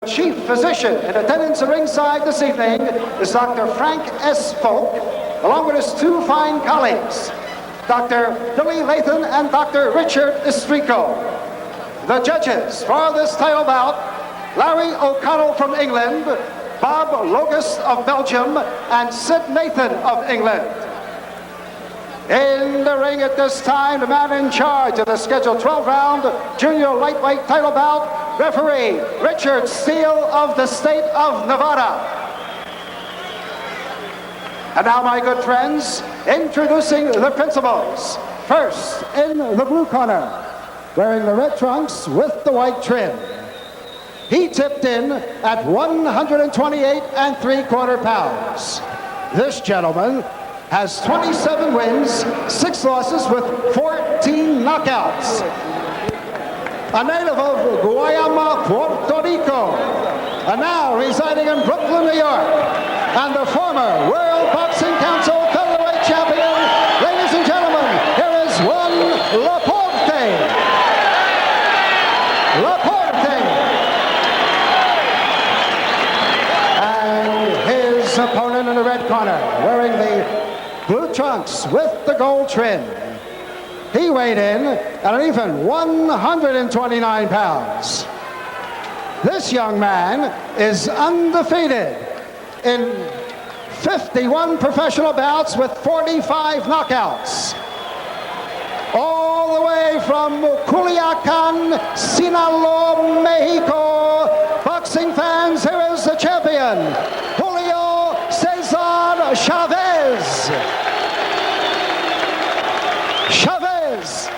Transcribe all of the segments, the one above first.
Chief physician in attendance at ringside this evening is Dr. Frank S. Folk, along with his two fine colleagues, Dr. Billy Lathan and Dr. Richard Estrico. The judges for this title bout, Larry O'Connell from England, Bob Logust of Belgium, and Sid Nathan of England. In the ring at this time, the man in charge of the scheduled 12-round junior lightweight title bout, referee Richard Steele of the state of Nevada. And now, my good friends, introducing the principals. First, in the blue corner, wearing the red trunks with the white trim. He tipped in at 128 3/4 pounds. This gentleman has 27 wins, 6 losses with 14 knockouts. A native of Guayama, Puerto Rico, and now residing in Brooklyn, New York, and the former World Boxing Council featherweight champion. Ladies and gentlemen, here is Juan La Porte. La Porte. And his opponent in the red corner, wearing the blue trunks with the gold trim. He weighed in at an even 129 pounds. This young man is undefeated in 51 professional bouts with 45 knockouts. All the way from Culiacan, Sinaloa, Mexico. Boxing fans, here is the champion, Julio Cesar Chavez. Chavez.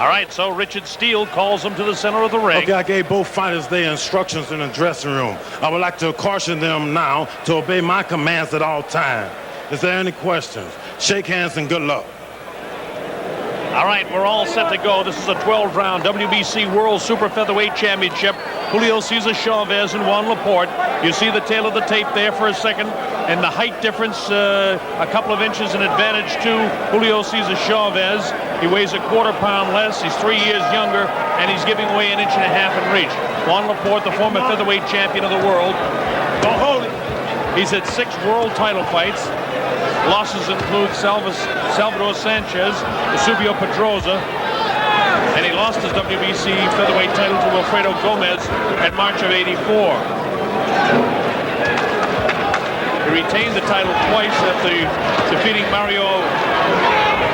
All right, so Richard Steele calls him to the center of the ring. Okay, I gave both fighters their instructions in the dressing room. I would like to caution them now to obey my commands at all times. Is there any questions? Shake hands and good luck. All right, we're all set to go. This is a 12-round WBC World Super Featherweight Championship. Julio Cesar Chavez and Juan La Porte. You see the tail of the tape there for a second, and the height difference, a couple of inches in advantage to Julio Cesar Chavez. He weighs a quarter pound less. He's 3 years younger, and he's giving away an inch and a half in reach. Juan La Porte, the former featherweight champion of the world. Don't hold it. He's had 6 world title fights. Losses include Salvador Sanchez, Eusebio Pedroza, and he lost his WBC featherweight title to Wilfredo Gomez in March of '84. He retained the title twice after defeating Mario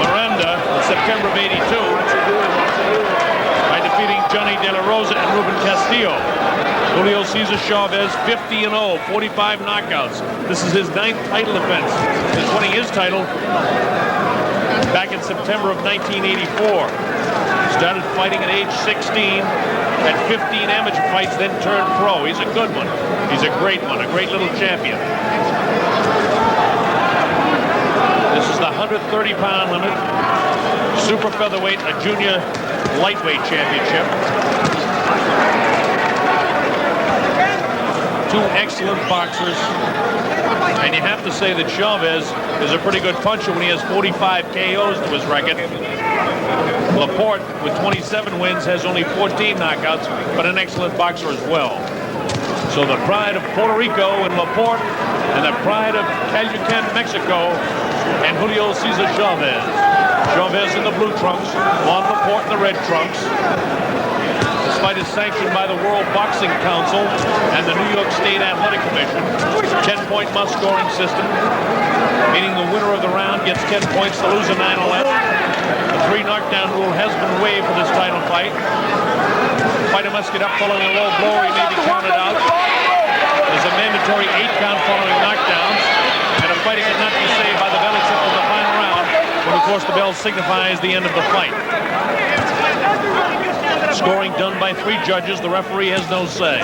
Miranda in September of '82 by defeating Johnny De La Rosa and Ruben Castillo. Julio Cesar Chavez, 50-0, 45 knockouts. This is his 9th title defense. He's winning his title back in September of 1984. Started fighting at age 16, had 15 amateur fights, then turned pro. He's a good one. He's a great one, a great little champion. This is the 130-pound limit, super featherweight, a junior lightweight championship. 2 excellent boxers, and you have to say that Chavez is a pretty good puncher when he has 45 KOs to his record. La Porte, with 27 wins, has only 14 knockouts, but an excellent boxer as well. So the pride of Puerto Rico and La Porte, and the pride of Caljucan, Mexico, and Julio Cesar Chavez. Chavez in the blue trunks, Juan La Porte in the red trunks. This fight is sanctioned by the World Boxing Council and the New York State Athletic Commission. 10-point must-scoring system, meaning the winner of the round gets 10 points, the loser 9 or less. The 3 knockdown rule has been waived for this title fight. The fighter must get up following a low blow or he may be counted out. There's a mandatory 8-count following knockdowns, and a fighter cannot be saved by the bell except in the final round, when of course the bell signifies the end of the fight. Scoring done by 3 judges. The referee has no say.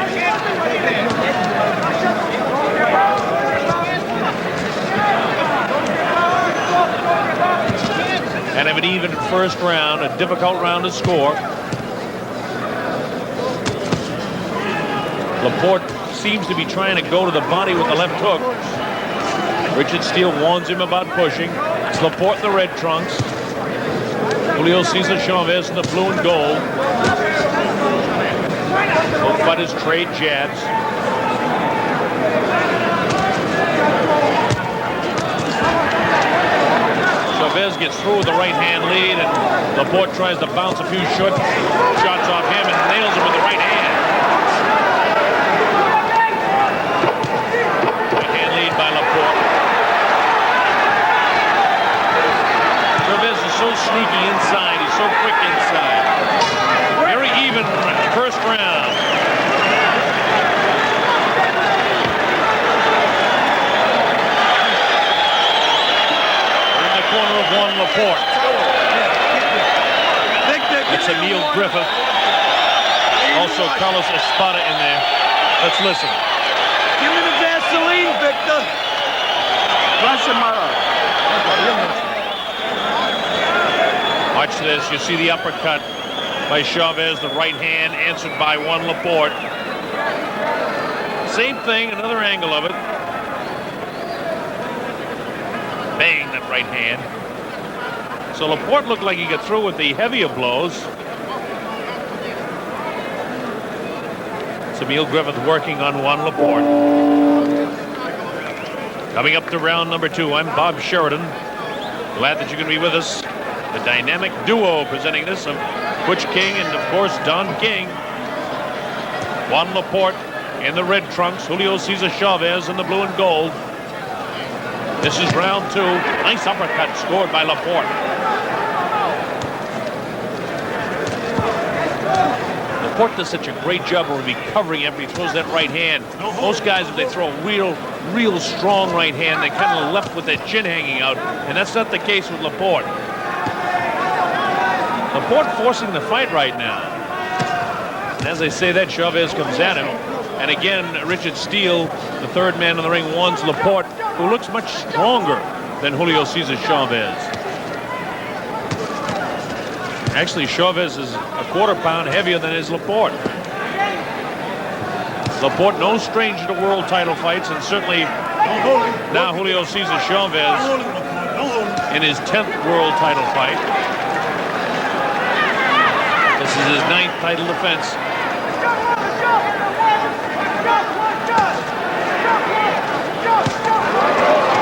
And have an even first round, a difficult round to score. La Porte seems to be trying to go to the body with the left hook. Richard Steele warns him about pushing. It's La Porte in the red trunks. Julio Cesar Chavez in the blue and gold. fighters trade jabs. Chavez gets through with the right hand lead, and Laporte tries to bounce a few shots off him and nails him with the right hand. Right hand lead by Laporte. Chavez is so sneaky inside. He's so quick inside. Very even first round. Corner of Juan La Porte. That's Emil Griffith. Also Carlos Espada in there. Let's listen. Give me the Vaseline, Victor. Watch this. You see the uppercut by Chavez, the right hand answered by Juan La Porte. Same thing, another angle of it. Bang, that right hand. So Laporte looked like he got through with the heavier blows. It's Emil Griffith working on Juan Laporte. Coming up to round number 2, I'm Bob Sheridan. Glad that you can be with us. The dynamic duo presenting this of Butch King and, of course, Don King. Juan Laporte in the red trunks, Julio Cesar Chavez in the blue and gold. This is round 2. Nice uppercut scored by Laporte. Laporte does such a great job of recovering after he throws that right hand. Most guys, if they throw a real strong right hand, they kind of left with their chin hanging out, and that's not the case with Laporte. Laporte forcing the fight right now. And as I say that, Chavez comes at him. And again, Richard Steele, the third man in the ring, warns Laporte, who looks much stronger than Julio Cesar Chavez. Actually, Chavez is a quarter-pound heavier than is Laporte. Laporte, no stranger to world title fights, and certainly now Julio Cesar Chavez in his 10th world title fight. This is his 9th title defense.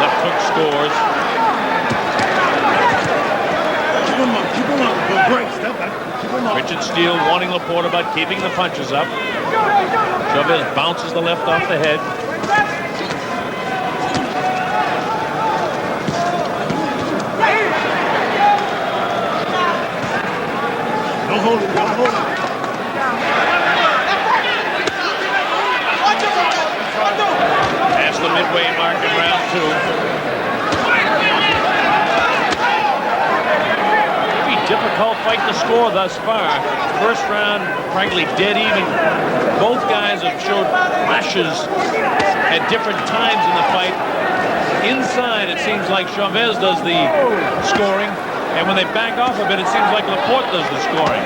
Left hook scores. Richard Steele warning Laporte about keeping the punches up. Chavez bounces the left off the head. Don't hold it, don't hold it. Past the midway mark in round 2. Difficult fight to score thus far. First round, frankly, dead even. Both guys have showed flashes at different times in the fight. Inside, it seems like Chavez does the scoring, and when they back off a bit, it seems like Laporte does the scoring.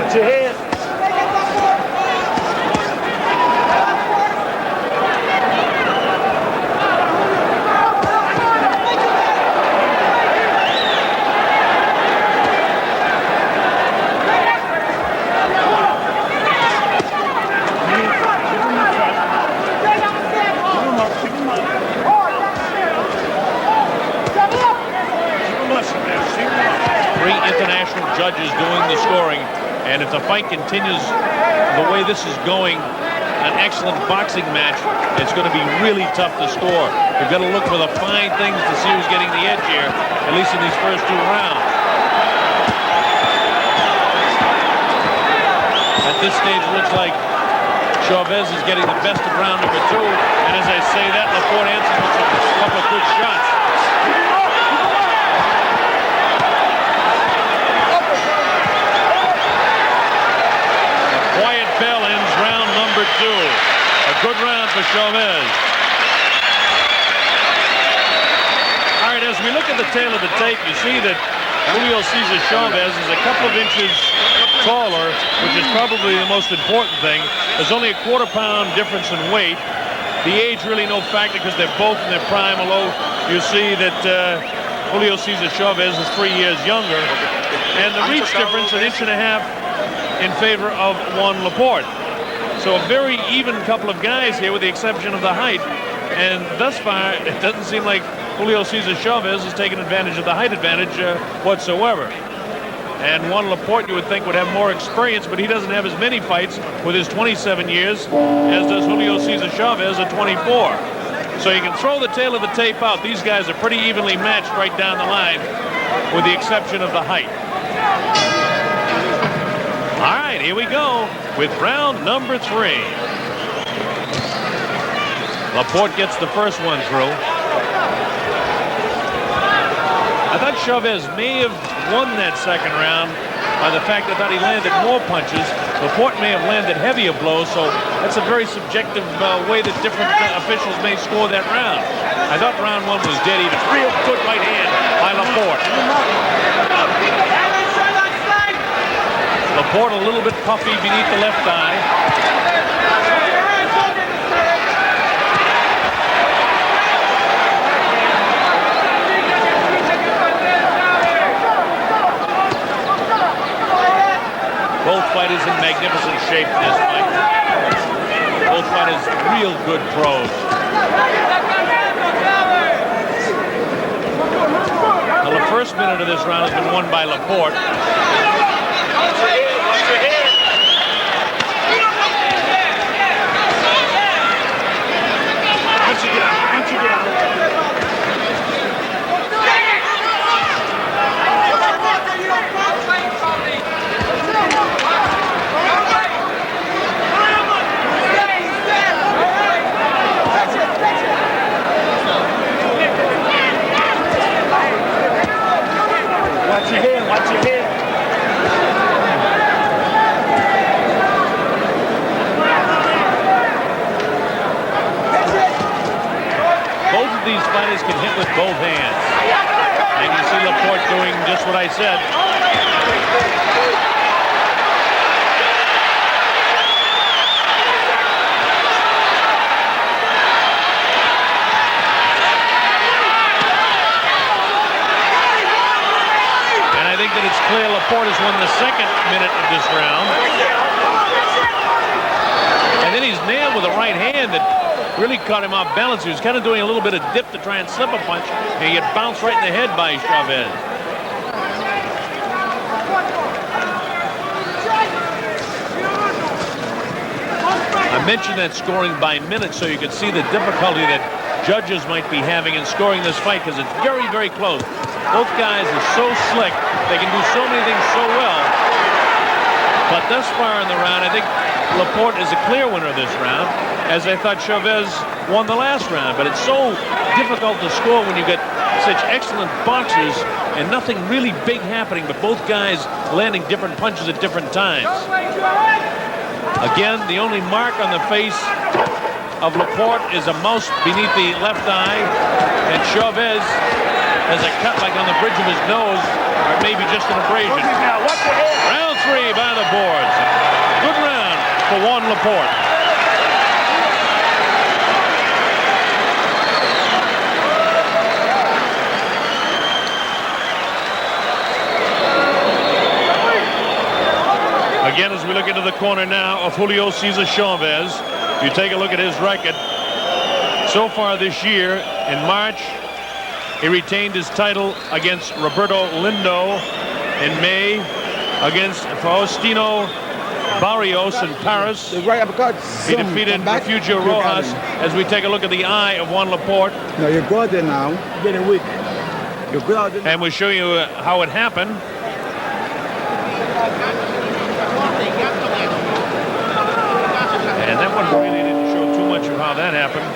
Put your head. Judges doing the scoring, and if the fight continues the way this is going, an excellent boxing match, it's going to be really tough to score. We've got to look for the fine things to see who's getting the edge here, at least in these first 2 rounds. At this stage, it looks like Chavez is getting the best of round number 2, and as I say that, Laporte answers with a couple of good shots. Bell ends round number 2. A good round for Chavez. All right, as we look at the tail of the tape, you see that Julio Cesar Chavez is a couple of inches taller, which is probably the most important thing. There's only a quarter-pound difference in weight. The age really no factor because they're both in their prime, although you see that Julio Cesar Chavez is 3 years younger. And the reach difference, 1.5 inches in favor of Juan La Porte. So a very even couple of guys here with the exception of the height. And thus far, it doesn't seem like Julio Cesar Chavez has taken advantage of the height advantage whatsoever. And Juan La Porte, you would think, would have more experience, but he doesn't have as many fights with his 27 years as does Julio Cesar Chavez at 24. So you can throw the tail of the tape out. These guys are pretty evenly matched right down the line, with the exception of the height. All right, here we go with round number 3. La Porte gets the first one through. I thought Chavez may have won that second round by the fact that I thought he landed more punches. La Porte may have landed heavier blows, so that's a very subjective way that different officials may score that round. I thought round 1 was dead even. Real good right hand by La Porte. La Porte a little bit puffy beneath the left eye. Both fighters in magnificent shape in this fight. Both fighters real good pros. Well, the first minute of this round has been won by La Porte. Watch your head. Both of these fighters can hit with both hands. And you see La Porte doing just what I said. That it's clear La Porte has won the second minute of this round. And then he's nailed with a right hand that really caught him off balance. He was kind of doing a little bit of dip to try and slip a punch, and he get bounced right in the head by Chavez. I mentioned that scoring by minutes so you could see the difficulty that judges might be having in scoring this fight, because it's very, very close. Both guys are so slick. They can do so many things so well. But thus far in the round, I think La Porte is a clear winner of this round, as I thought Chavez won the last round. But it's so difficult to score when you get such excellent boxers and nothing really big happening, but both guys landing different punches at different times. Again, the only mark on the face of La Porte is a mouse beneath the left eye, and Chavez has a cut like on the bridge of his nose, or maybe just an abrasion. Round 3 by the boards. Good round for Juan La Porte. Again, as we look into the corner now of Julio Cesar Chavez, you take a look at his record. So far this year, in March, he retained his title against Roberto Lindo. In May, against Faustino Barrios in Paris. He defeated Refugio Rojas. As we take a look at the eye of Juan La Porte. No, you're good there now. You're getting weak. You're good out there. And we'll show you how it happened. And that one really didn't show too much of how that happened.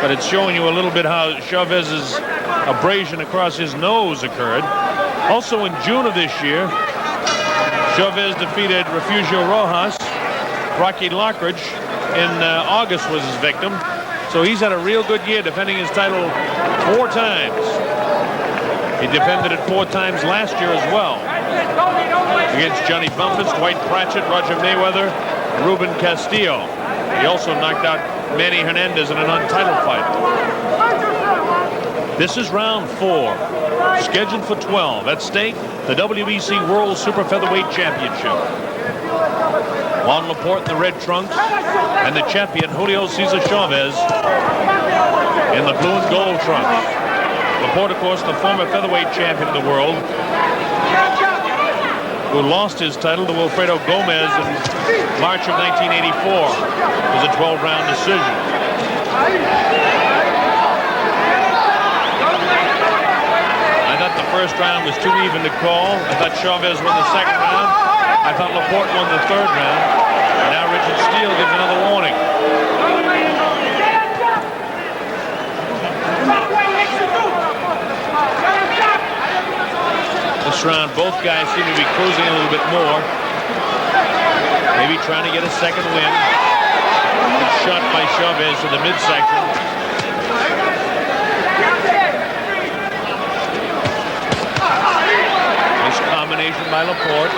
But it's showing you a little bit how Chavez's abrasion across his nose occurred. Also in June of this year, Chavez defeated Refugio Rojas. Rocky Lockridge in August was his victim. So he's had a real good year, defending his title 4 times. He defended it 4 times last year as well. Against Johnny Bumpus, Dwight Pratchett, Roger Mayweather, Ruben Castillo. He also knocked out Manny Hernandez in an untitled fight. This is round 4, scheduled for 12. At stake, the WBC World Super Featherweight Championship. Juan La Porte in the red trunks, and the champion Julio Cesar Chavez in the blue and gold trunks. La Porte, of course, the former featherweight champion of the world, who lost his title to Wilfredo Gomez in March of 1984. It was a 12-round decision. I thought the first round was too even to call. I thought Chavez won the second round. I thought La Porte won the third round. And now Richard Steele gives another warning. This round, both guys seem to be cruising a little bit more. Maybe trying to get a second win. Good shot by Chavez to the midsection. Nice combination by La Porte.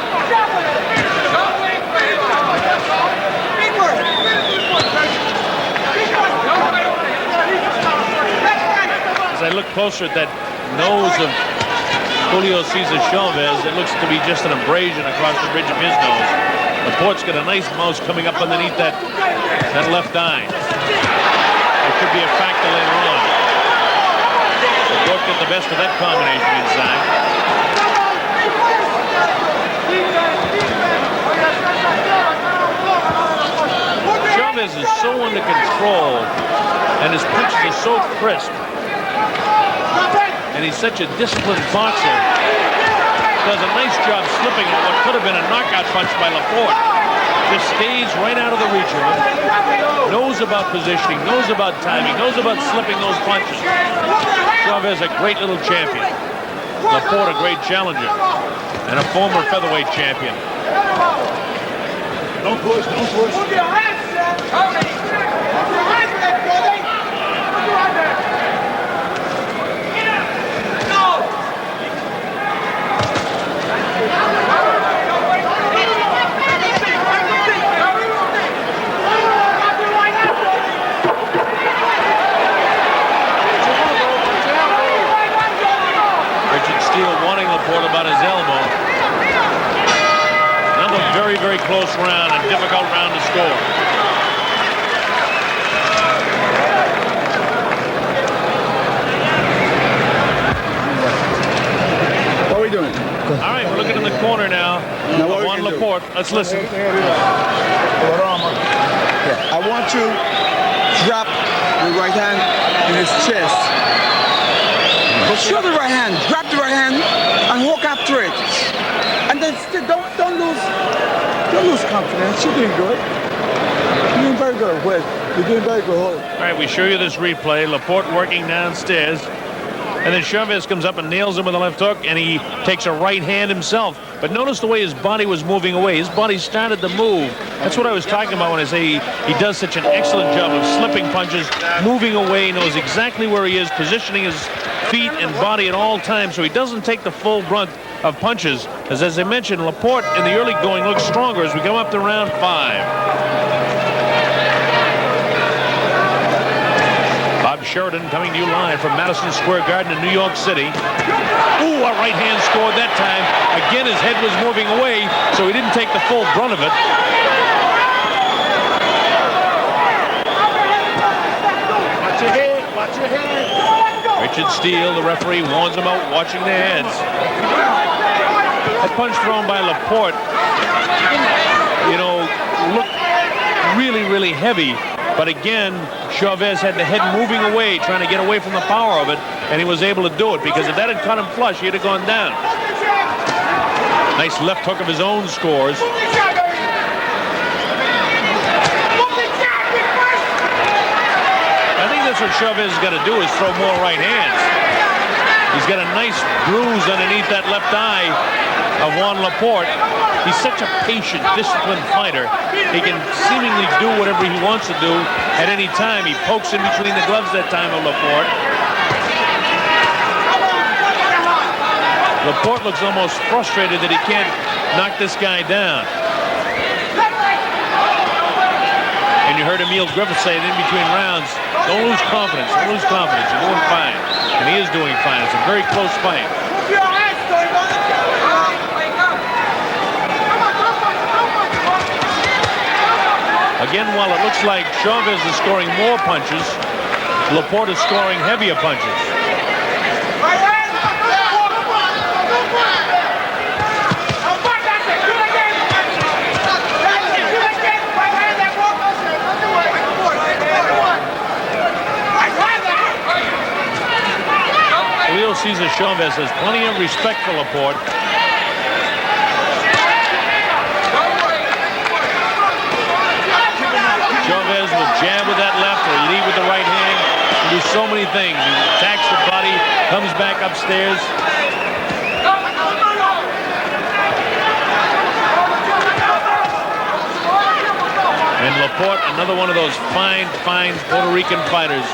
As I look closer at that nose of Julio Cesar Chavez, it looks to be just an abrasion across the bridge of his nose. La Porte's got a nice mouse coming up underneath that left eye. It could be a factor later on. La Porte got the best of that combination inside. Chavez is so under control, and his punches are so crisp. And he's such a disciplined boxer. Does a nice job slipping on what could have been a knockout punch by La Porte. Just stays right out of the reach of him. Knows about positioning, knows about timing, knows about slipping those punches. Chavez, a great little champion. La Porte, a great challenger. And a former featherweight champion. Don't push, don't push. Move your hands, Tony. Move your hands there, Tony. Move your hands there. Wanting La Porte about his elbow. Another very, very close round, a difficult round to score. What are we doing? All right, we're looking in the corner now. Juan La Porte. Let's listen. I want you to drop the right hand in his chest. Show the right hand, grab the right hand, and walk after it. And then still don't lose confidence. You're doing good. You're doing very good. Well, you're doing very good. All right, we show you this replay. La Porte working downstairs. And then Chavez comes up and nails him with a left hook, and he takes a right hand himself. But notice the way his body was moving away. His body started to move. That's what I was talking about when I say he does such an excellent job of slipping punches, moving away, knows exactly where he is, positioning his feet and body at all times so he doesn't take the full brunt of punches. As I mentioned, La Porte in the early going looks stronger as we come up to round 5. Bob Sheridan coming to you live from Madison Square Garden in New York City. Ooh, a right hand scored that time. Again, his head was moving away, so he didn't take the full brunt of it. Watch your head, watch your head. Richard Steele, the referee, warns him out, watching their heads. That punch thrown by La Porte, you know, looked really, really heavy. But again, Chavez had the head moving away, trying to get away from the power of it, and he was able to do it, because if that had caught him flush, he'd have gone down. Nice left hook of his own scores. I think that's what Chavez has got to do, is throw more right hands. He's got a nice bruise underneath that left eye of Juan La Porte. He's such a patient, disciplined fighter. He can seemingly do whatever he wants to do at any time. He pokes in between the gloves that time of La Porte. La Porte looks almost frustrated that he can't knock this guy down. And you heard Emil Griffith say it in between rounds, don't lose confidence, don't lose confidence. You're doing fine. And he is doing fine. It's a very close fight. Again, while it looks like Chavez is scoring more punches, Laporte is scoring heavier punches. Julio Cesar Chavez has plenty of respect for Laporte. Chavez will jab with that left or lead with the right hand. He do so many things. He attacks the body, comes back upstairs. And Laporte, another one of those fine Puerto Rican fighters.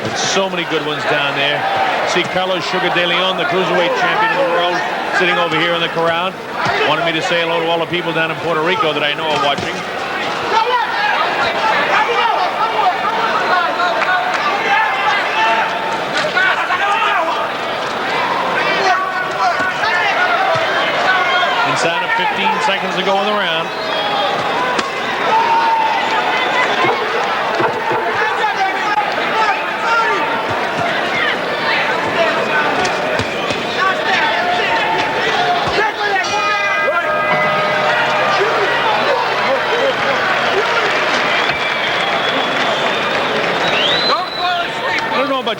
And so many good ones down there. See Carlos Sugar de Leon, the cruiserweight champion of the world, sitting over here in the crowd. Wanted me to say hello to all the people down in Puerto Rico that I know are watching. Inside of 15 seconds to go in the round.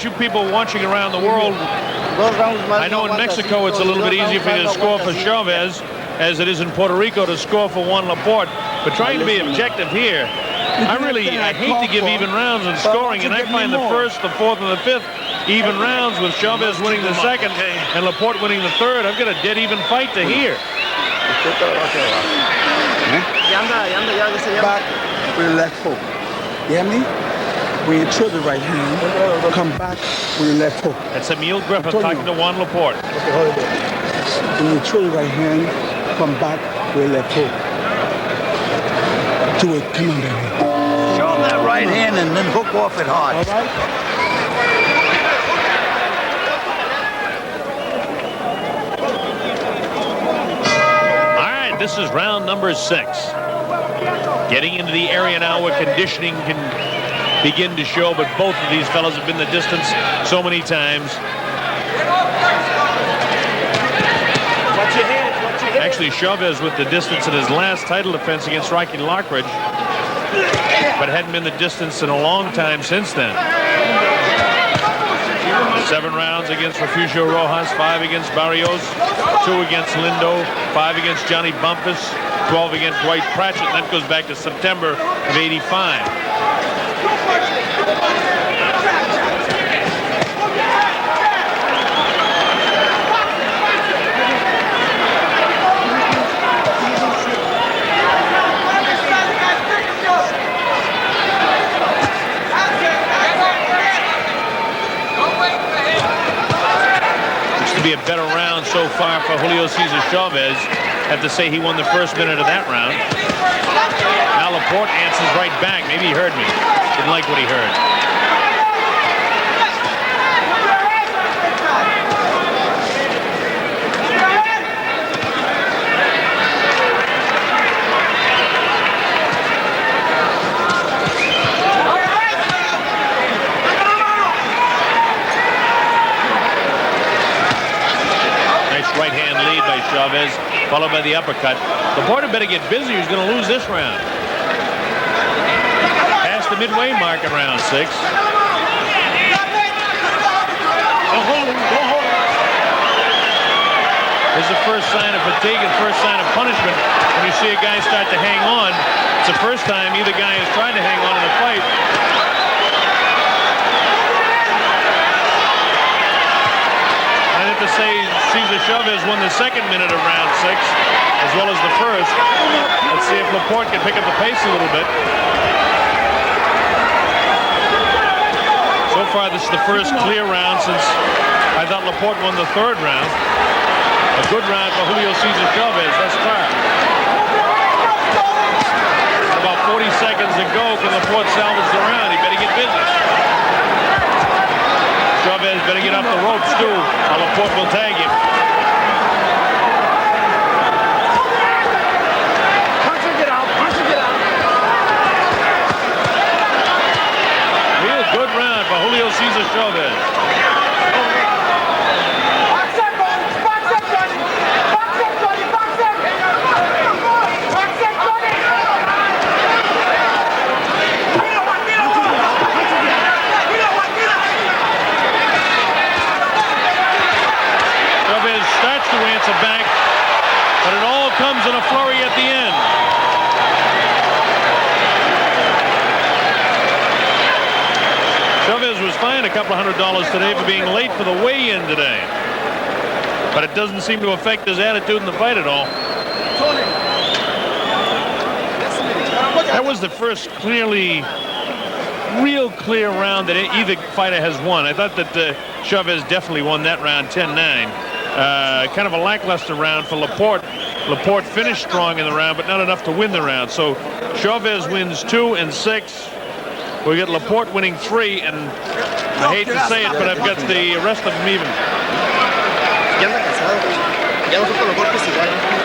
You people watching around the world, I know in Mexico it's a little bit easier for you to score for Chavez as it is in Puerto Rico to score for Juan La Porte, but trying to be objective here, I hate to give even rounds in scoring, and I find the first, the fourth, and the fifth even rounds with Chavez winning the second and Laporte winning the third. I've got a dead even fight to hear. Back with the left hook. You hear me? When you throw the right hand, come back with your left hook. That's Emil Griffith talking to Juan La Porte. When you throw the right hand, come back with your left hook. Do it. Come on, baby. Show him that right hand and then hook off it hard. All right? All right, this is round number 6. Getting into the area now where conditioning can begin to show, but both of these fellas have been the distance so many times. Actually, Chavez with the distance in his last title defense against Rocky Lockridge, but hadn't been the distance in a long time since then. 7 rounds against Refugio Rojas, 5 against Barrios, 2 against Lindo, 5 against Johnny Bumpus, 12 against Dwight Pratchett, and that goes back to September of '85. Be a better round so far for Julio Cesar Chavez. Have to say he won the first minute of that round. Now Laporte answers right back. Maybe he heard me. Didn't like what he heard. Chavez, followed by the uppercut. Laporte better get busy. He's going to lose this round. Past the midway mark in round 6. There's the first sign of fatigue and first sign of punishment. When you see a guy start to hang on, it's the first time either guy has tried to hang on in a fight. I have to say Cesar Chavez won the second minute of round 6, as well as the first. Let's see if Laporte can pick up the pace a little bit. So far, this is the first clear round since I thought Laporte won the third round. A good round for Julio Cesar Chavez thus far. About 40 seconds to go. Can Laporte salvage the round? He better get busy. Chavez better get off the ropes too, or Laporte will tag him. Punch and get out, punch and get out. Cesar Chavez. Chavez starts to answer back, but it all comes in a flurry at the end. Chavez was fined a couple $100 today for being late for the weigh-in today. But it doesn't seem to affect his attitude in the fight at all. That was the first real clear round that either fighter has won. I thought that Chavez definitely won that round 10-9. Kind of a lackluster round for La Porte. La Porte finished strong in the round, but not enough to win the round. So Chavez wins 2 and 6. We get La Porte winning 3, and I hate to say it, but I've got the rest of them even.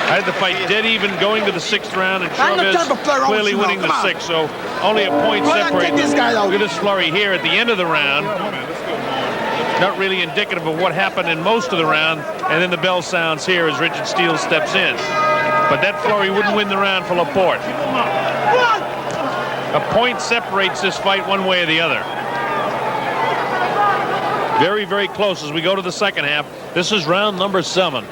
I had the fight dead even going to the 6th round, and Chavez clearly winning the 6th, so only a point separates. Look at this flurry here at the end of the round. Not really indicative of what happened in most of the round, and then the bell sounds here as Richard Steele steps in. But that flurry wouldn't win the round for La Porte. A point separates this fight one way or the other. Very, very close as we go to the second half. This is round number 7.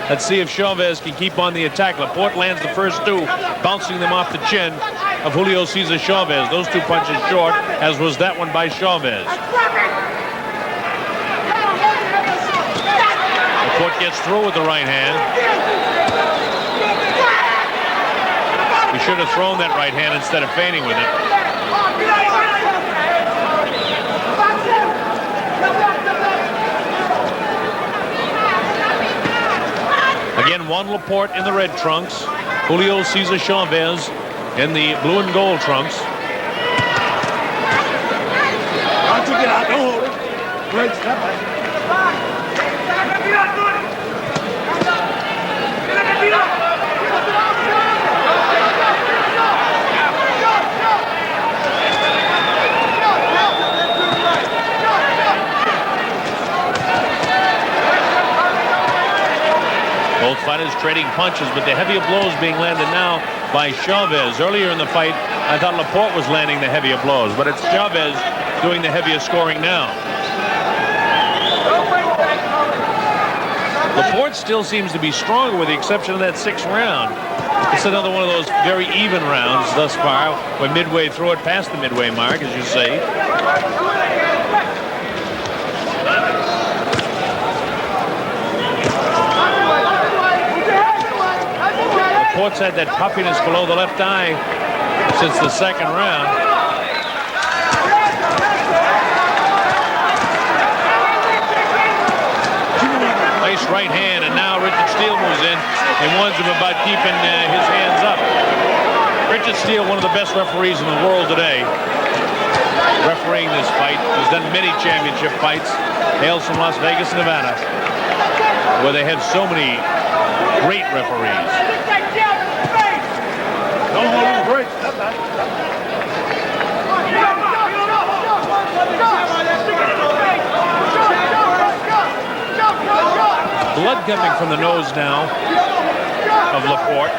Let's see if Chavez can keep on the attack. La Porte lands the first 2, bouncing them off the chin of Julio Cesar Chavez. Those 2 punches short, as was that one by Chavez. La Porte gets through with the right hand. He should have thrown that right hand instead of feigning with it. Again, Juan La Porte in the red trunks. Julio Cesar Chavez in the blue and gold trunks. Both fighters trading punches, but the heavier blows being landed now by Chavez. Earlier in the fight, I thought La Porte was landing the heavier blows, but it's Chavez doing the heavier scoring now. La Porte still seems to be stronger with the exception of that 6th round. It's another one of those very even rounds thus far. We're midway through it, past the midway mark, as you say. Porte's had that puffiness below the left eye since the 2nd round. Nice right hand, and now Richard Steele moves in and warns him about keeping his hands up. Richard Steele, one of the best referees in the world today, refereeing this fight. He's done many championship fights. Hails from Las Vegas, Nevada, where they have so many great referees. Don't hold him break. Blood coming from the nose now of La Porte.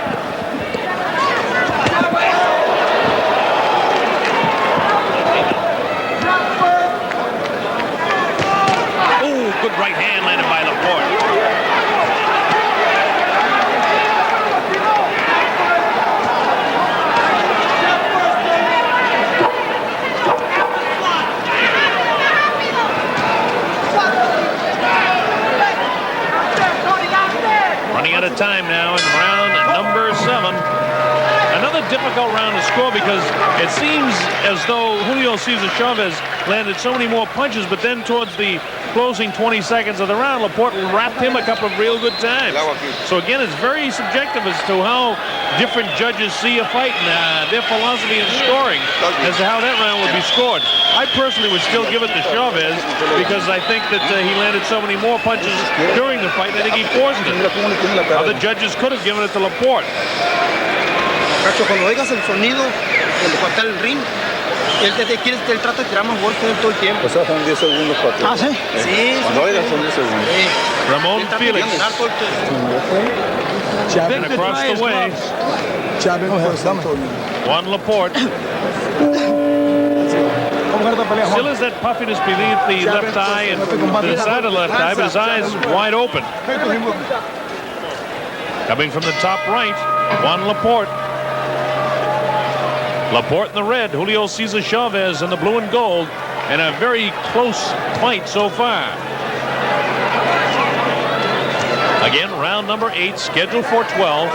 Oh, good right hand landed by La Porte. Running out of time now in round number 7. Another difficult round to score because it seems as though Julio Cesar Chavez landed so many more punches, but then towards the closing 20 seconds of the round, La Porte wrapped him a couple of real good times. So again, it's very subjective as to how different judges see a fight and their philosophy in scoring as to how that round would be scored. I personally would still give it to Chavez because I think that he landed so many more punches during the fight. I think he forced it. Other judges could have given it to La Porte. Macho, cuando oigas el sonido, cuando falta el ring, Él trata de tirar más golpes todo el tiempo. O sea, son 10 segundos para ti. Ah, ¿sí? Sí. Cuando oigas son 10 segundos. Ramon Felix. And across the way, Juan La Porte. Still has that puffiness beneath the left eye and to the side of the left eye, but his eyes wide open. Coming from the top right, Juan La Porte. La Porte in the red, Julio Cesar Chavez in the blue and gold, and a very close fight so far. Again, round number 8, scheduled for 12.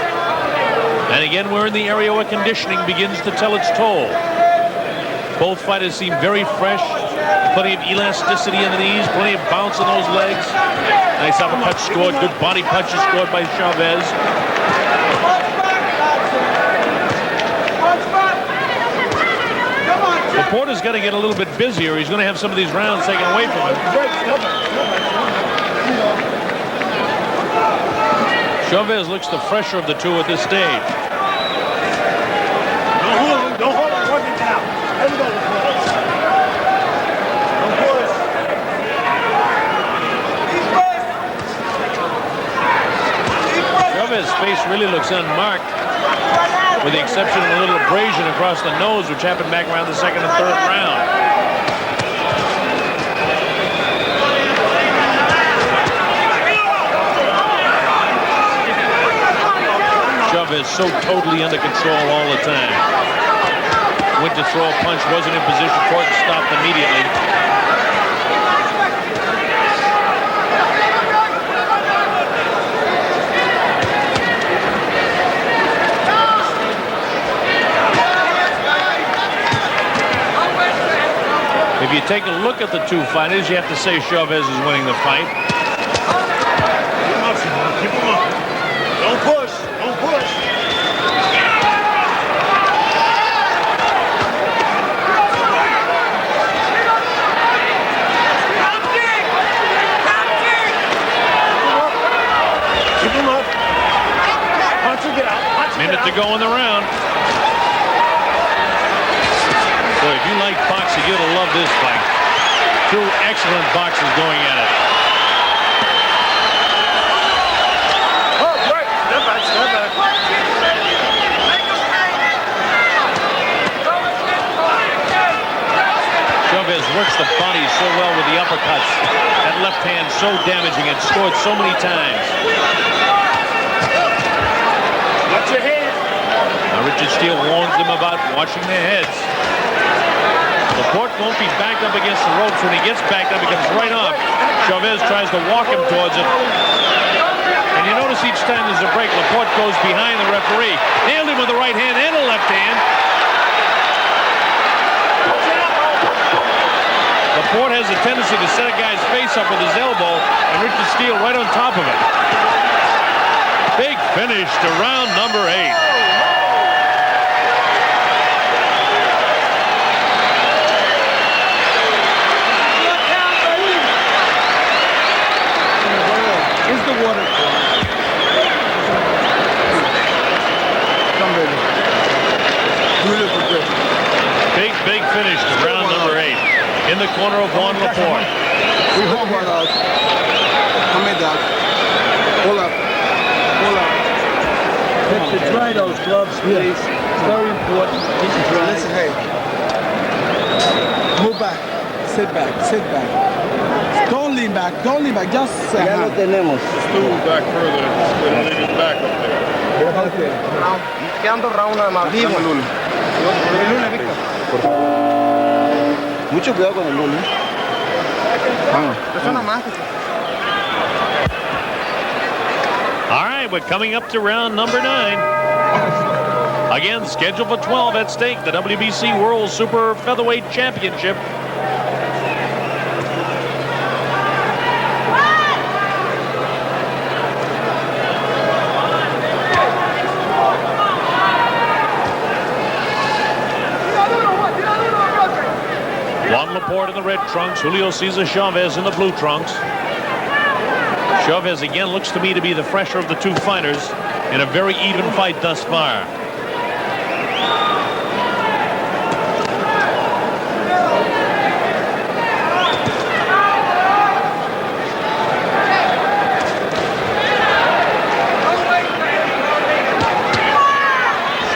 And again, we're in the area where conditioning begins to tell its toll. Both fighters seem very fresh, plenty of elasticity in the knees, plenty of bounce in those legs. Nice uppercut scored, good body punches scored by Chavez. Laporte's got to get a little bit busier. He's going to have some of these rounds taken away from him. Chavez looks the fresher of the two at this stage. Don't hold him, work it down. Everybody close. Don't push. Chavez's face really looks unmarked, with the exception of a little abrasion across the nose, which happened back around the second and third round. Chavez so totally under control all the time. Went to throw a punch, wasn't in position for it, and stopped immediately. If you take a look at the two fighters, you have to say Chavez is winning the fight. Keep him up. Don't push. Don't push. Keep him up. Punch or get out. Minute to go in the round. Boy, if you like boxing, you're going to love this fight. Two excellent boxers going at it. Oh, great. Step back, step back. Chavez works the body so well with the uppercuts. That left hand so damaging and scored so many times. Watch your head. Now Richard Steele warns them about watching their heads. Laporte won't be backed up against the ropes. When he gets backed up, he comes right off. Chavez tries to walk him towards it. And you notice each time there's a break, Laporte goes behind the referee. Nailed him with the right hand and a left hand. Laporte has a tendency to set a guy's face up with his elbow, and Richard Steele right on top of it. Big finish to round number 8. Big finish to round number 8. In the corner of Juan La Porte. Hold up. To dry those gloves, please. It's very important. Listen, hey. Move back. Sit back. Sit back. Don't lean back. Don't lean back. Just sit Ya lo tenemos. Stool back further. Leave his back up there. Okay. Quedando round nada más. Vivo. Mucho cuidado con el lunes. All right, we're coming up to round number 9. Again, scheduled for 12 at stake, the WBC World Super Featherweight Championship. Juan La Porte in the red trunks, Julio Cesar Chavez in the blue trunks. Chavez again looks to me to be the fresher of the two fighters in a very even fight thus far.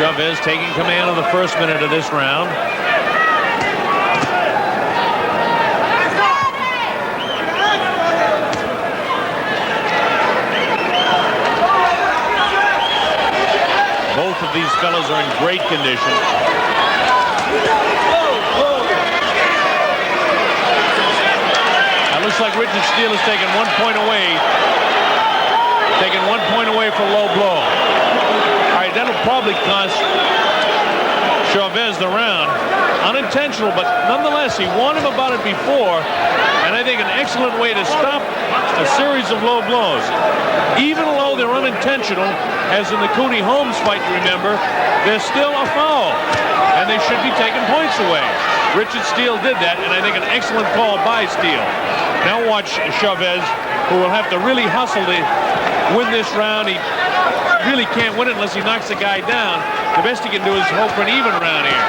Chavez taking command of the first minute of this round. Both of these fellas are in great condition. Now looks like Richard Steele is taking 1 point away. Taking 1 point away for low blow. All right, that'll probably cost Chavez the round. Unintentional, but nonetheless, he warned him about it before. And I think an excellent way to stop a series of low blows. Even though they're unintentional, as in the Cooney Holmes fight, you remember, they're still a foul. And they should be taking points away. Richard Steele did that, and I think an excellent call by Steele. Now watch Chavez, who will have to really hustle to win this round. He really can't win it unless he knocks the guy down. The best he can do is hope for an even round here.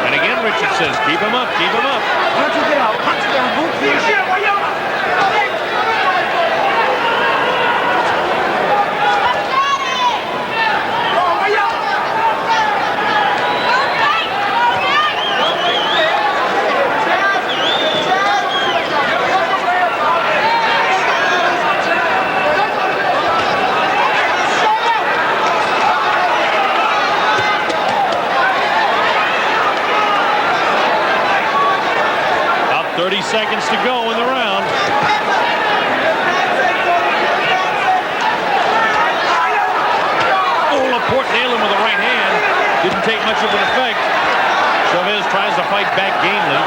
And again, Richard says, keep him up, keep him up. About 30 seconds to go in the round. Oh, La Porte nailed him with the right hand. Didn't take much of an effect. Chavez tries to fight back gamely.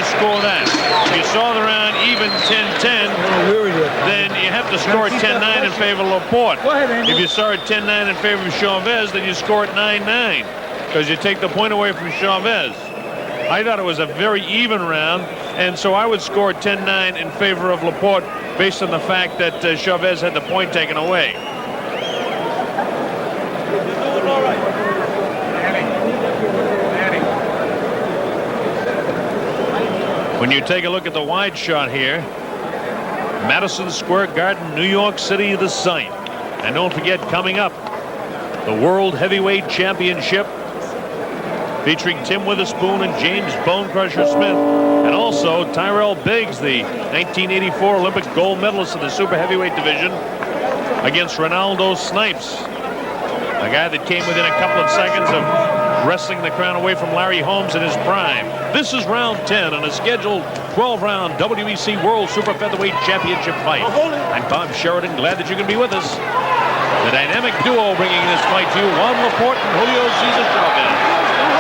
Score that. If you saw the round even 10-10, then you have to score it 10-9 in favor of La Porte. If you saw it 10-9 in favor of Chavez, then you score it 9-9 because you take the point away from Chavez. I thought it was a very even round, and so I would score it 10-9 in favor of La Porte based on the fact that Chavez had the point taken away. When you take a look at the wide shot here, Madison Square Garden, New York City, the site. And don't forget, coming up, the World Heavyweight Championship featuring Tim Witherspoon and James Bone Crusher Smith, and also Tyrell Biggs, the 1984 Olympic gold medalist in the super heavyweight division, against Ronaldo Snipes, a guy that came within a couple of seconds of wrestling the crown away from Larry Holmes in his prime. This is round 10 on a scheduled 12-round WEC World Super Featherweight Championship fight. I'm Bob Sheridan, glad that you can be with us. The dynamic duo bringing this fight to you, Juan La Porte and Julio Cesar Chavez.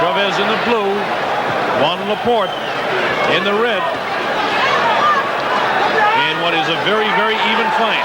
Chavez in the blue, Juan La Porte in the red. In what is a very, very even fight.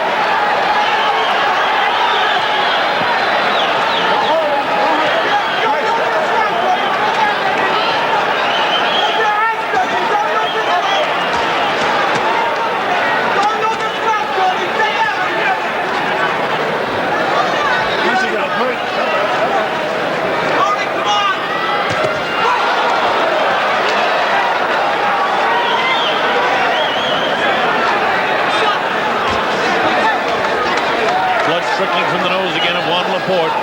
Trickling from the nose again of Juan La Porte.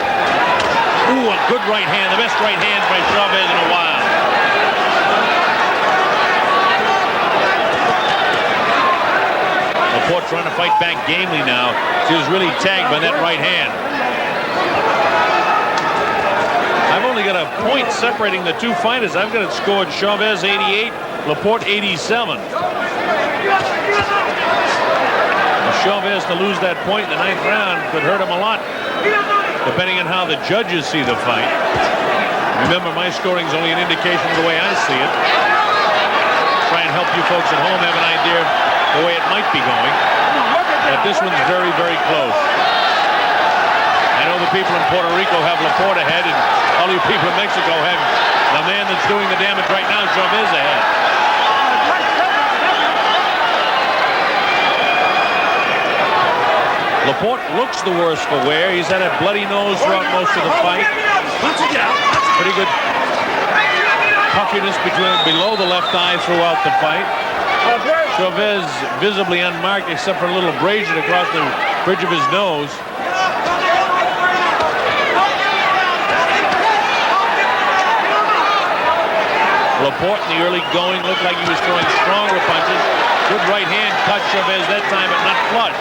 Ooh, a good right hand, the best right hand by Chavez in a while. La Porte trying to fight back gamely now. She was really tagged by that right hand. I've only got a point separating the two fighters. I've got it scored Chavez 88, La Porte 87. Chavez to lose that point in the 9th round could hurt him a lot, depending on how the judges see the fight. Remember, my scoring is only an indication of the way I see it. Try and help you folks at home have an idea of the way it might be going. But this one's very, very close. I know the people in Puerto Rico have La Porte ahead, and all you people in Mexico have the man that's doing the damage right now, Chavez, ahead. La Porte looks the worse for wear. He's had a bloody nose throughout most of the fight. Pretty good puffiness below the left eye throughout the fight. Chavez visibly unmarked except for a little abrasion across the bridge of his nose. La Porte in the early going looked like he was throwing stronger punches. Good right hand cut Chavez that time, but not flush.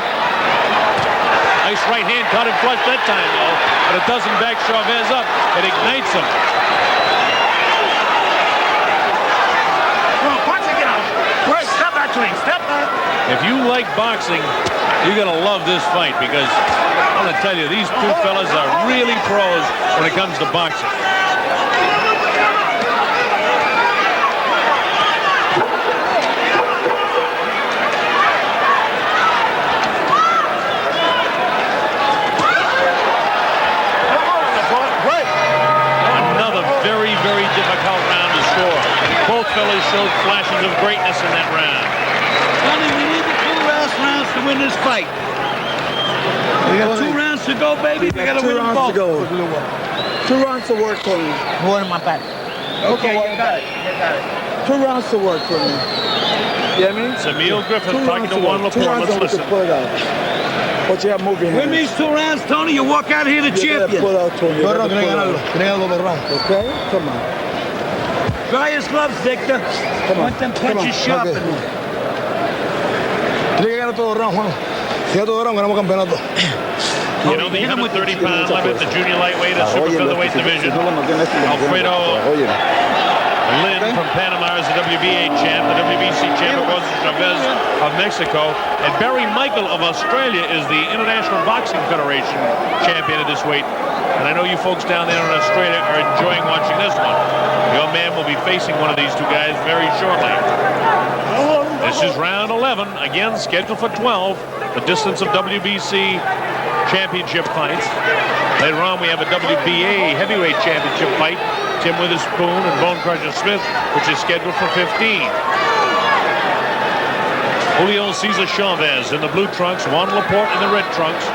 Nice right hand caught him flush that time, though, but it doesn't back Chavez up. It ignites him. If you like boxing, you're going to love this fight because I'm going to tell you, these two fellas are really pros when it comes to boxing. Another very, very difficult round to score. Both fellas showed flashes of greatness in that round. Tony, we need the 2 last rounds to win this fight. We got 2 rounds to go, baby. We got to win them both. 2 rounds to work for me. One in my back. Okay, you got it. 2 rounds to work for me. You know what I mean? It's Emil Griffith talking to Juan La Porte. 2 rounds Let's listen. to pull it out. But you have moving Win these 2 rounds, Tony. You walk out here the champion. Pull out, Tony. Okay? Come on. Dry his gloves, Victor. Come on. Want them punches sharp. You know, the 130-pound limit, the junior lightweight and super featherweight division. Alfredo Lin from Panama is the WBA champ. The WBC champ, of course, is Chavez of Mexico. And Barry Michael of Australia is the International Boxing Federation champion at this weight. And I know you folks down there in Australia are enjoying watching this one. Your man will be facing one of these two guys very shortly. This is round 11, again scheduled for 12. The distance of WBC championship fights. Later on, we have a WBA heavyweight championship fight. Tim Witherspoon and Bone Crusher Smith, which is scheduled for 15. Julio Cesar Chavez in the blue trunks, Juan La Porte in the red trunks,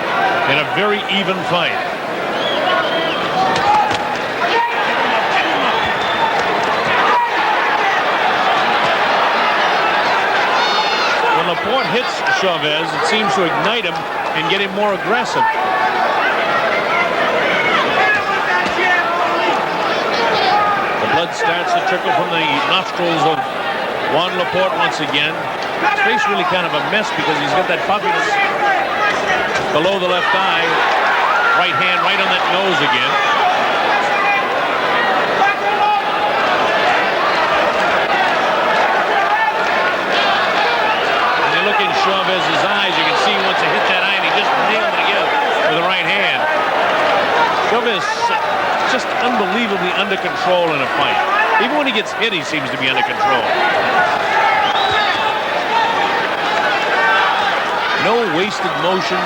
in a very even fight. When La Porte hits Chavez, it seems to ignite him and get him more aggressive. The blood starts to trickle from the nostrils of Juan La Porte once again. His face really kind of a mess because he's got that puffiness below the left eye. Right hand right on that nose again. And you look in Chavez's eyes, you can see he wants to hit that eye, and he just nailed it again with the right hand. Chavez just unbelievably under control in a fight. Even when he gets hit, he seems to be under control. No wasted motion,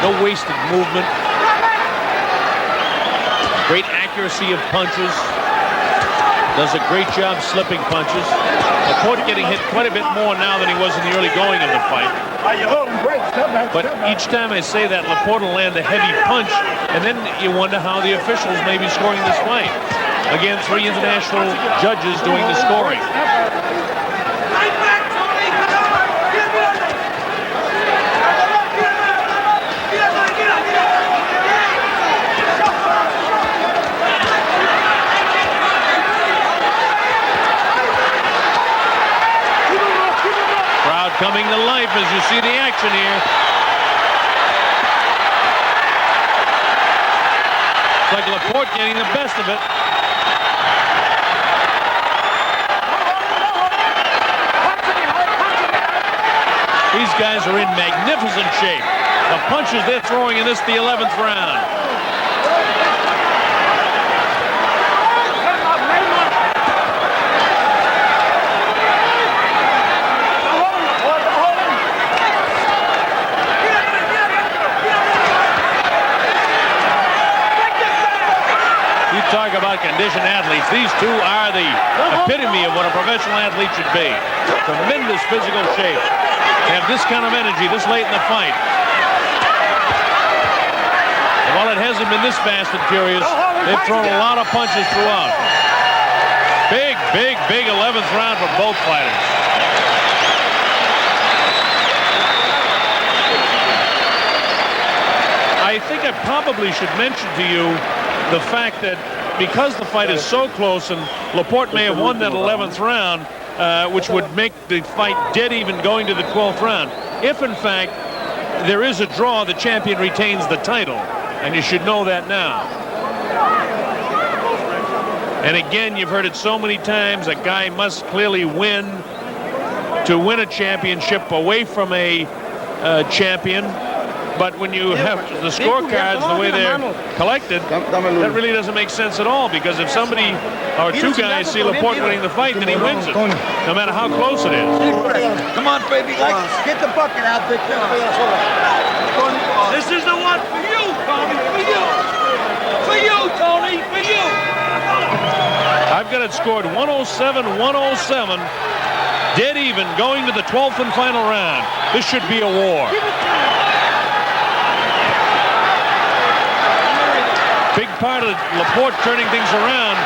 no wasted movement. Great accuracy of punches. Does a great job slipping punches. La Porte getting hit quite a bit more now than he was in the early going of the fight. But each time I say that, La Porte will land a heavy punch, and then you wonder how the officials may be scoring this fight. Again, 3 international judges doing the scoring. Crowd coming to life as you see the action here. It's like La Porte getting the best of it. These guys are in magnificent shape. The punches they're throwing in this, the 11th round. conditioned athletes. These two are the epitome of what a professional athlete should be. Tremendous physical shape. Have this kind of energy this late in the fight. And while it hasn't been this fast and furious, they've thrown a lot of punches throughout. Big 11th round for both fighters. I think I probably should mention to you the fact that because the fight is so close and La Porte may have won that 11th round, which would make the fight dead even going to the 12th round. If, in fact, there is a draw, the champion retains the title. And you should know that now. And again, you've heard it so many times, a guy must clearly win to win a championship away from a champion. But when you have the scorecards the way they're collected, that really doesn't make sense at all, because if somebody or two guys see La Porte winning the fight, then he wins it, no matter how close it is. Come on, baby. Get the bucket out, Victor. This is the one for you, Tony. For you. For you, Tony. For you. I've got it scored 107-107. Dead even going to the 12th and final round. This should be a war. Big part of La Porte turning things around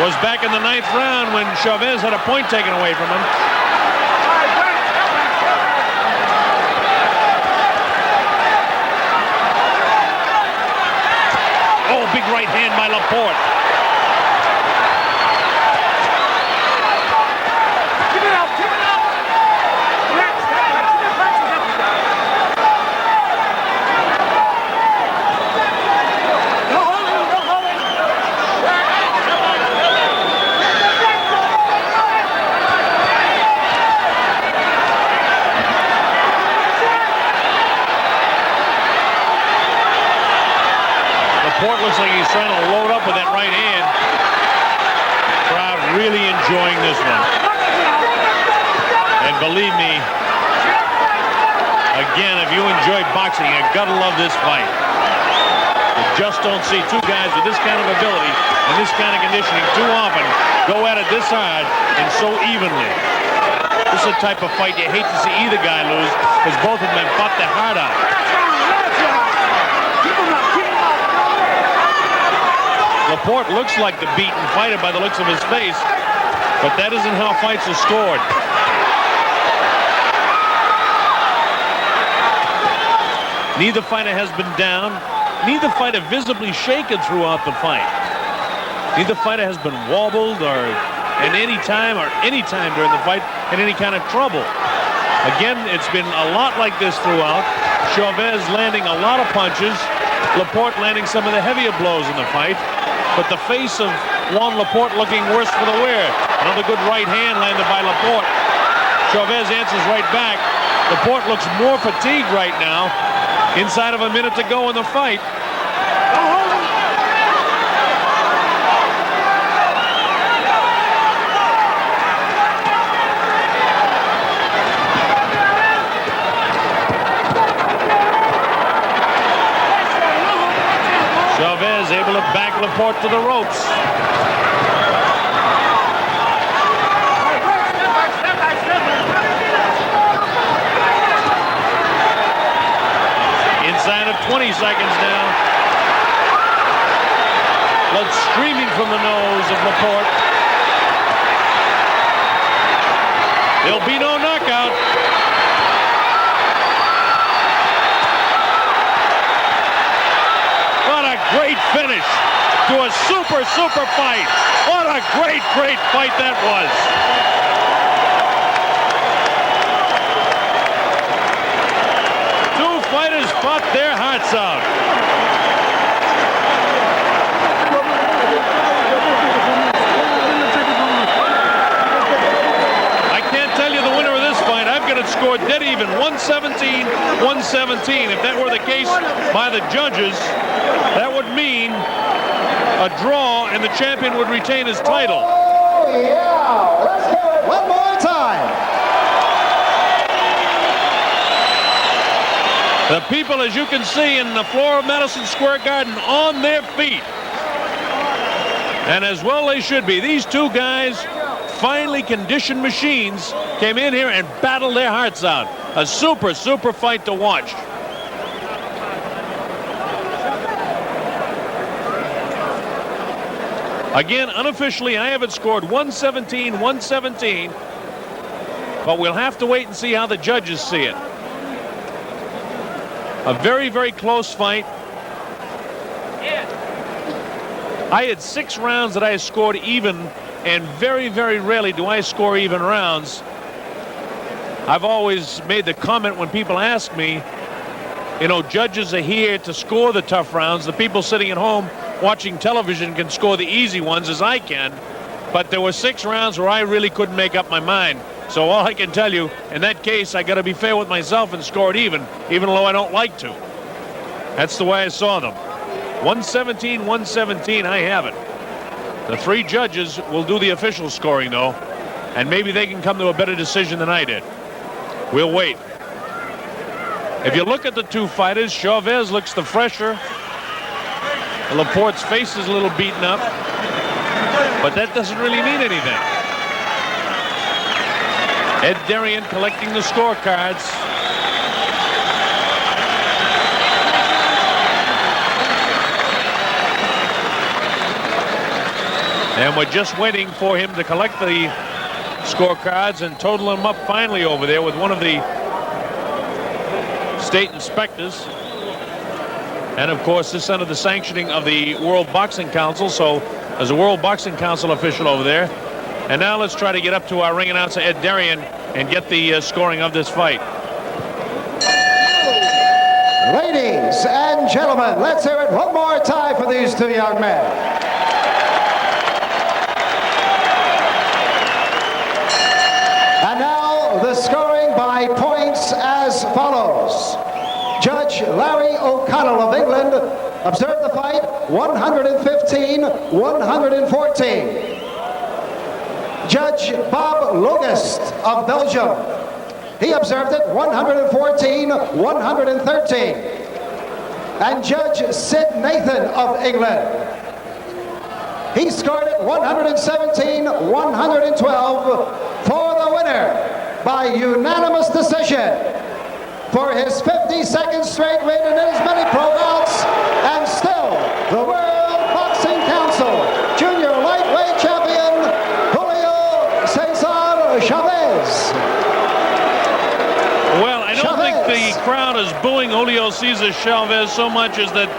was back in the 9th round when Chavez had a point taken away from him. Oh, big right hand by La Porte. Keep it up. Keep it up. Relax. Porte looks like he's trying to load up with that right hand. Crowd really enjoying this one. And believe me, again, if you enjoy boxing, you gotta love this fight. You just don't see two guys with this kind of ability and this kind of conditioning too often go at it this hard and so evenly. This is the type of fight you hate to see either guy lose, because both of them have fought their heart out. La Porte looks like the beaten fighter by the looks of his face, but that isn't how fights are scored. Neither fighter has been down. Neither fighter visibly shaken throughout the fight. Neither fighter has been wobbled or at any time during the fight in any kind of trouble. Again, it's been a lot like this throughout. Chavez landing a lot of punches. La Porte landing some of the heavier blows in the fight. But the face of Juan La Porte looking worse for the wear. Another good right hand landed by La Porte. Chavez answers right back. La Porte looks more fatigued right now. Inside of a minute to go in the fight. Chavez able to back La Porte to the ropes. Inside of 20 seconds now. Blood streaming from the nose of La Porte. There'll be no knockout. Great finish to a super fight. What a great fight that was. Two fighters fought their hearts out. I can't tell you the winner of this fight. I've got it scored dead even, 117-117. If that were the case by the judges, that would mean a draw and the champion would retain his title. Oh, yeah. Let's do it one more time. The people, as you can see, in the floor of Madison Square Garden on their feet. And as well they should be. These two guys, finely conditioned machines, came in here and battled their hearts out. A super fight to watch. Again, unofficially, I have it scored 117-117. But we'll have to wait and see how the judges see it. A very close fight. I had 6 rounds that I scored even, and very rarely do I score even rounds. I've always made the comment when people ask me, you know, judges are here to score the tough rounds. The people sitting at home watching television can score the easy ones as I can. But there were 6 rounds where I really couldn't make up my mind. So all I can tell you, in that case, I got to be fair with myself and score it even though I don't like to. That's the way I saw them. 117-117, I have it. The 3 judges will do the official scoring, though, and maybe they can come to a better decision than I did. We'll wait. If you look at the 2 fighters, Chavez looks the fresher. La Porte's face is a little beaten up, but that doesn't really mean anything. Ed Darien collecting the scorecards. And we're just waiting for him to collect the scorecards and total them up finally over there with one of the state inspectors. And of course, this under the sanctioning of the World Boxing Council. So there's a World Boxing Council official over there. And now let's try to get up to our ring announcer, Ed Darien, and get the scoring of this fight. Ladies and gentlemen, let's hear it one more time for these 2 young men. And now the scoring by points as follows. Judge Larry O'Connell of England observed the fight 115-114. Judge Bob Logist of Belgium, he observed it 114-113. And Judge Sid Nathan of England, he scored it 117-112 for the winner by unanimous decision for his 52nd straight win in as many pro bouts, and still the World Boxing Council Junior Lightweight Champion, Julio Cesar Chavez. Well, I don't think the crowd is booing Julio Cesar Chavez so much as that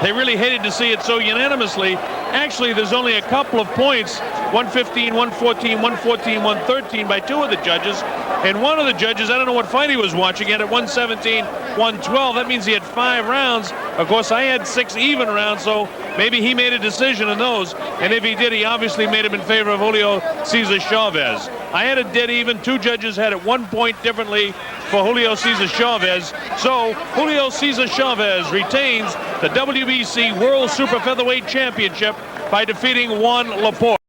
they really hated to see it so unanimously. Actually, there's only a couple of points, 115, 114, 114, 113 by 2 of the judges. And one of the judges, I don't know what fight he was watching, had at 117, 112. That means he had 5 rounds. Of course, I had 6 even rounds, so maybe he made a decision in those. And if he did, he obviously made him in favor of Julio Cesar Chavez. I had it dead even. 2 judges had it 1 point differently for Julio Cesar Chavez. So Julio Cesar Chavez retains the WBC World Super Featherweight Championship by defeating Juan La Porte.